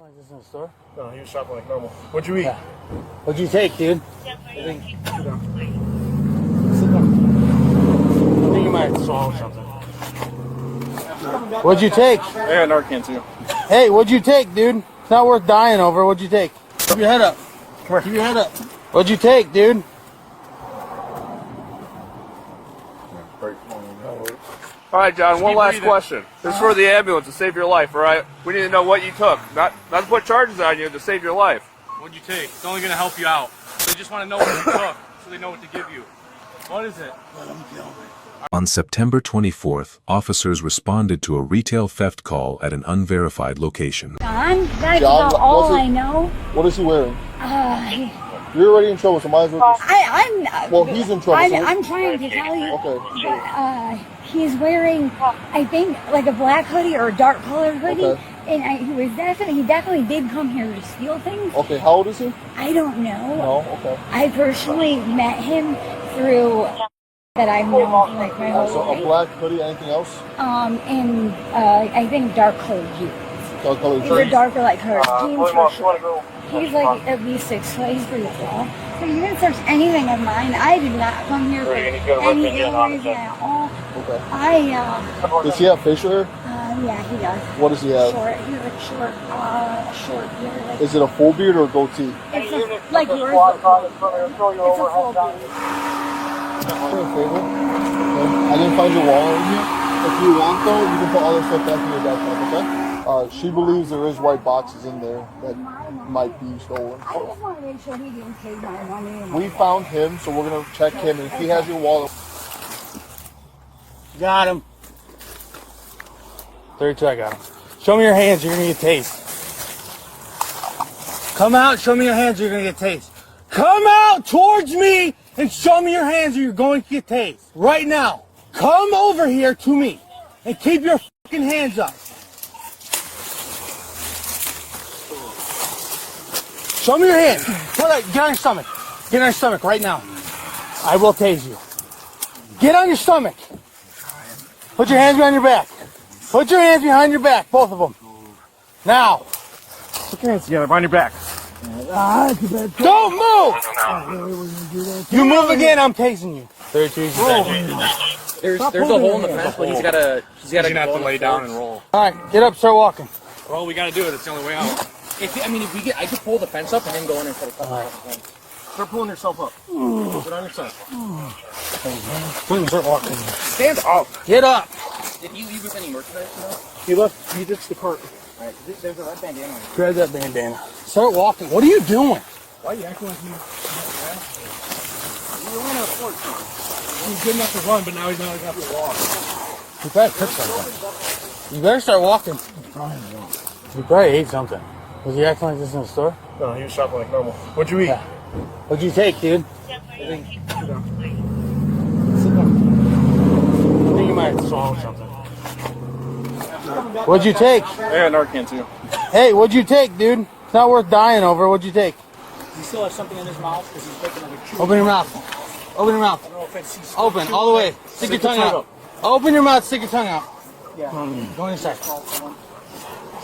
Like this in the store? No, he was shopping like normal. What'd you eat? Yeah. What'd you take, dude? Sit down. Sit down. I think you might have swallowed something. What'd you take? I got Narcan too. Hey, what'd you take, dude? It's not worth dying over. What'd you take? Keep your head up. Come here. Keep your head up. What'd you take, dude? All right, John, one last question. This is for the ambulance to save your life, all right? We need to know what you took. Not to put charges on you, to save your life. What'd you take? It's only going to help you out. They just want to know what you took so they know what to give you. What is it? On September 24th, officers responded to a retail theft call at an unverified location. John, that's about all I know. What is he wearing? You're already in trouble, so might as well just... Well, he's in trouble. I'm trying to tell you. Okay. But, he's wearing, I think, like a black hoodie or a dark colored hoodie. Okay. And he definitely did come here to steal things. Okay, how old is he? I don't know. No, okay. I personally met him through that I've known for like my whole So life. a black hoodie, anything else? And I think dark colored jeans. Dark colored These are jeans? darker like her jeans for sure. He's like at least 6 feet. He's pretty tall. So you didn't search anything of mine. I did not come here for any ill reason at all. Okay. Does he have facial hair? Yeah, he does. What does he have? Short. He has like short beard. Like, Is it a full beard or a goatee? it's like yours. It's a full beard. I didn't find your wallet in here. If you want though, you can put all this stuff back in your backpack, okay? She believes there is white boxes in there that might be stolen. I just want to make sure he didn't take my money. We found him, so we're gonna check him, and if he has your wallet. Got him. 32, I got him. Show me your hands, you're gonna get tased. Come out, show me your hands, you're gonna get tased. Come out towards me and show me your hands or you're going to get tased. Right now. Come over here to me and keep your fucking hands up. Show me your hands. Get on your stomach. Get on your stomach right now. I will tase you. Get on your stomach. Put your hands behind your back. Put your hands behind your back, both of them. Now. Put your hands together behind your back. Don't move! You move again, I'm tasing you. 32 is There's a hole in the fence, but he's gotta have to lay down and roll. Alright, get up, start walking. Well, we gotta do it. It's the only way out. I could pull the fence up and then go in and try to cut it. Start pulling yourself up. Put it on your side. Start walking. Stand up. Get up. Did he leave with any merchandise? He ditched the cart. Alright, there's a red bandana on it. Grab that bandana. Start walking. What are you doing? Why are you acting like you ran out of force? He's good enough to run, but now he's not enough to walk. You better cook something. You better start walking. You probably ate something. Was he acting like this in the store? No, he was shopping like normal. What'd you eat? Yeah. What'd you take, dude? Sit down. Sit down. I think you might have swallowed something. What'd you take? I got Narcan too. Hey, what'd you take, dude? It's not worth dying over. What'd you take? He still has something in his mouth because he's taking like a chew. Open your mouth. Open your mouth. Open, all the way. Stick your tongue out. up. Open your mouth, stick your tongue out. Yeah. Go inside.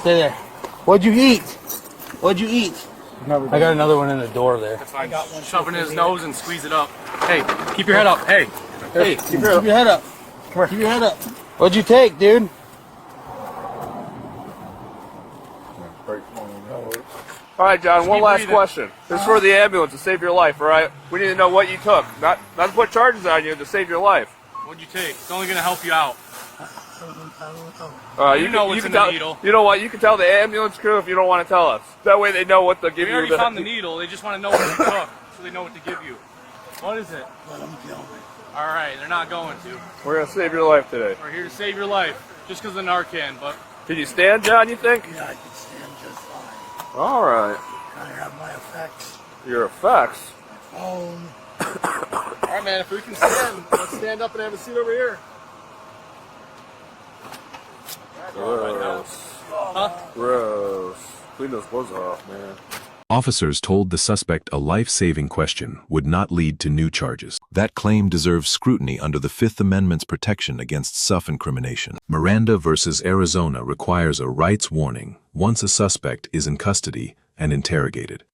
Stay there. What'd you eat? What'd you eat? I got another one in the door there. That's fine. Shove it in his nose and squeeze it up. Hey, keep your head up. Hey. Hey, keep your head up. Come here. Keep your head up. What'd you take, dude? All right, John, one last question. This is for the ambulance to save your life, all right? We need to know what you took. Not to put charges on you, to save your life. What'd you take? It's only going to help you out. You know what's in the needle. You know what? You can tell the ambulance crew if you don't want to tell us. That way they know what to give We you. already found the needle. They just want to know what you took so they know what to give you. What is it? Let them kill me. All right, they're not going to. We're going to save your life today. We're here to save your life just because of Narcan, but... Can you stand, John, you think? Yeah, I can stand just fine. All right. I have my effects. Your effects? Oh. All right, man, if we can stand, let's stand up and have a seat over here. Gross. Huh? Gross. Clean those clothes off, man. Officers told the suspect a life-saving question would not lead to new charges. That claim deserves scrutiny under the Fifth Amendment's protection against self-incrimination. Miranda versus Arizona requires a rights warning once a suspect is in custody and interrogated.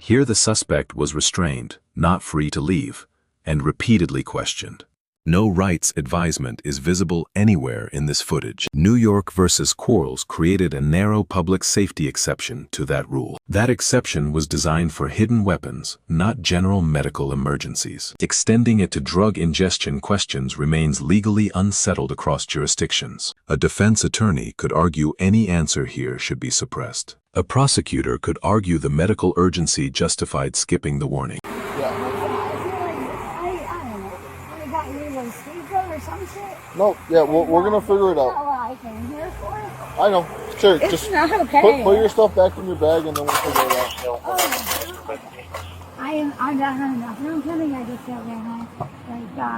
Here the suspect was restrained, not free to leave, and repeatedly questioned. No rights advisement is visible anywhere in this footage. New York versus Quarles created a narrow public safety exception to that rule. That exception was designed for hidden weapons, not general medical emergencies. Extending it to drug ingestion questions remains legally unsettled across jurisdictions. A defense attorney could argue any answer here should be suppressed. A prosecutor could argue the medical urgency justified skipping the warning. No, yeah, we're gonna figure it out. I came here for it. I know. Sure, It's just not okay. put your stuff back in your bag and then we'll figure it out. I got had enough. I'm telling you, I just got there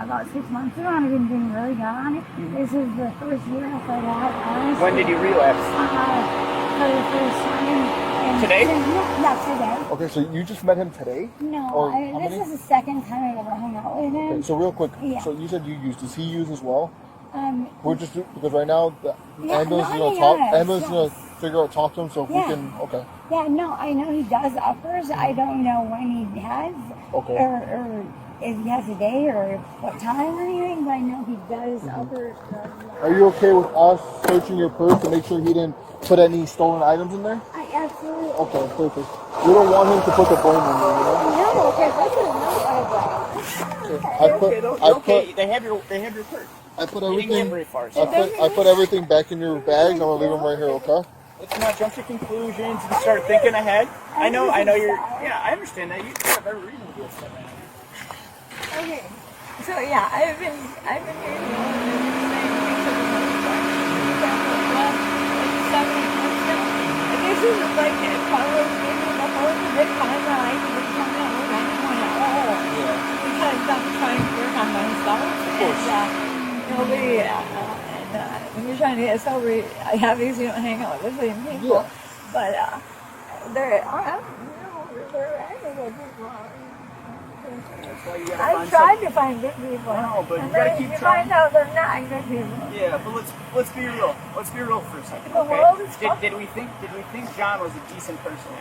about 6 months ago, and I've been doing really good on it. This is the first year after that. When did you relapse? For the first time. Today? Yeah, today. Okay, so you just met him today? No, Or how this many? is the second time I ever hung out with him. Okay, so real quick, Yeah. so you said you use. Does he use as well? We're just because right now the ambulance is no, gonna he talk. does, Ambulance is yes. gonna figure out talk to him. So if we Yeah. can, okay. Yeah, no, I know he does uppers. I don't know when he has, Okay. or if he has a day, or what time or anything. But I know he does Mm-hmm. uppers. Are you okay with us searching your purse to make sure he didn't put any stolen items in there? I absolutely. Okay, perfect. We don't want him to put the blame on you, you know? No, because I don't know Okay. They have your purse. I put You didn't get everything. very far. I So. put everything back in your bags. I'm gonna leave them right here, okay? Let's not jump to conclusions and start thinking ahead. I know you're. Yeah, I understand that. You have every reason to do this stuff. Okay, so yeah, I've been this is like it follows me the whole big time that I didn't come out with anyone at all. Yeah. Because I'm trying to work on myself. And nobody, when you're trying to get sober, I have these, you don't hang out with the same people. Yeah. But there are, there are good people. I've tried to find good people. No, but and you gotta then keep you trying. find out they're not good people. Yeah, but let's be real. Let's be real for a second. The world is Okay? Did we think John was a decent person?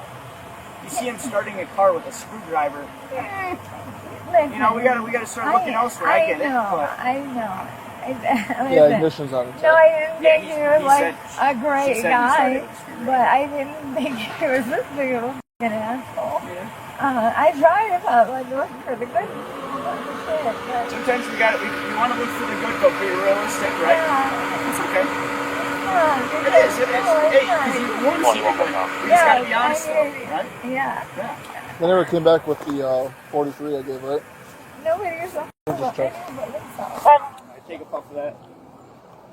You see him starting a car with a screwdriver. Listen, You know, we gotta start looking elsewhere. I get it. But I know. Yeah, ignition's on it. No, I didn't Yeah, think he was he like said- a great she said he guy, started with screwdriver. but I didn't think he was this big of a f***ing asshole. Yeah. I tried about like looking for the good shit, but Sometimes we want to look for the good, but be realistic, right? yeah, It's okay. It is. No, Hey, because you want to see the good. We just gotta be honest, though, right? Yeah. Yeah. They never came back with the 43 I gave, right? Nobody is a Just check. I take a puff of that.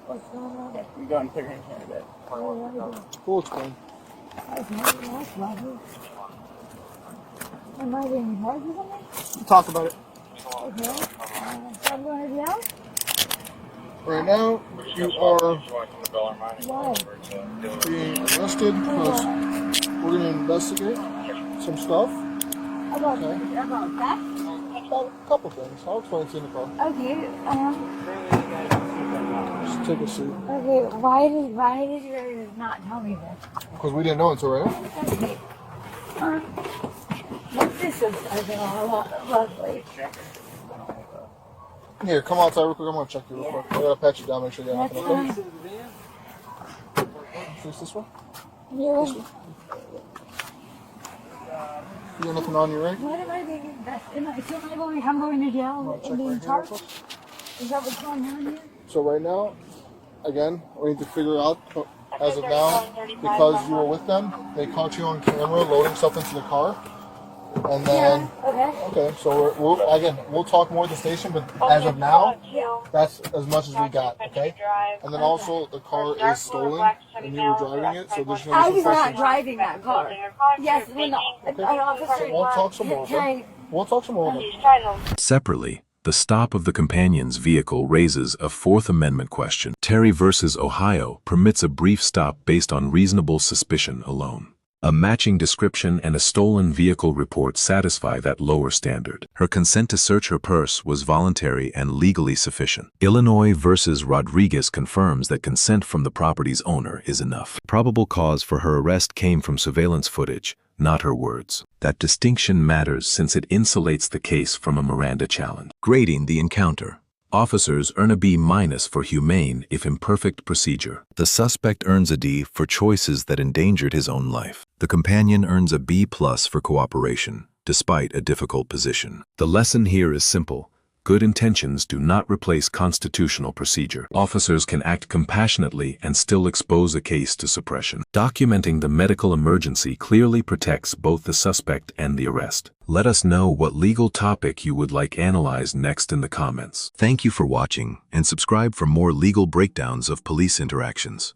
What's going on? We go and figure it out a bit. We'll explain. That's lovely. Am I being hard or something? Talk about it. Okay. So I'm going to jail? Right now, you are Why? being arrested because we're going to investigate some stuff. About Okay. about that? About a couple things. I'll explain to you in the car. Okay. Just take a seat. Okay. Why did you not tell me this? Because we didn't know until right now. Okay. But this is lovely. Here, come outside real quick. I'm going to check you real quick. I got to pat you down, make sure you got That's nothing, fine. okay? Face this way. You. You got nothing on you, right? What am I being invested in? I'm going to jail and being charged? Is that what's going on here? So right now, again, we need to figure out, as of now, because you were with them, they caught you on camera loading stuff into the car. And then, okay, so we'll talk more at the station, but as of now, that's as much as we got, okay? And then also, the car is stolen, and you were driving it, so there's I no was not driving that car. Yes, no. An officer. So we'll talk some more, okay? We'll talk some more. Separately, the stop of the companion's vehicle raises a Fourth Amendment question. Terry versus Ohio permits a brief stop based on reasonable suspicion alone. A matching description and a stolen vehicle report satisfy that lower standard. Her consent to search her purse was voluntary and legally sufficient. Illinois versus Rodriguez confirms that consent from the property's owner is enough. Probable cause for her arrest came from surveillance footage, not her words. That distinction matters since it insulates the case from a Miranda challenge. Grading the encounter. Officers earn a B- for humane if imperfect procedure. The suspect earns a D for choices that endangered his own life. The companion earns a B+ for cooperation, despite a difficult position. The lesson here is simple. Good intentions do not replace constitutional procedure. Officers can act compassionately and still expose a case to suppression. Documenting the medical emergency clearly protects both the suspect and the arrest. Let us know what legal topic you would like analyzed next in the comments. Thank you for watching, and subscribe for more legal breakdowns of police interactions.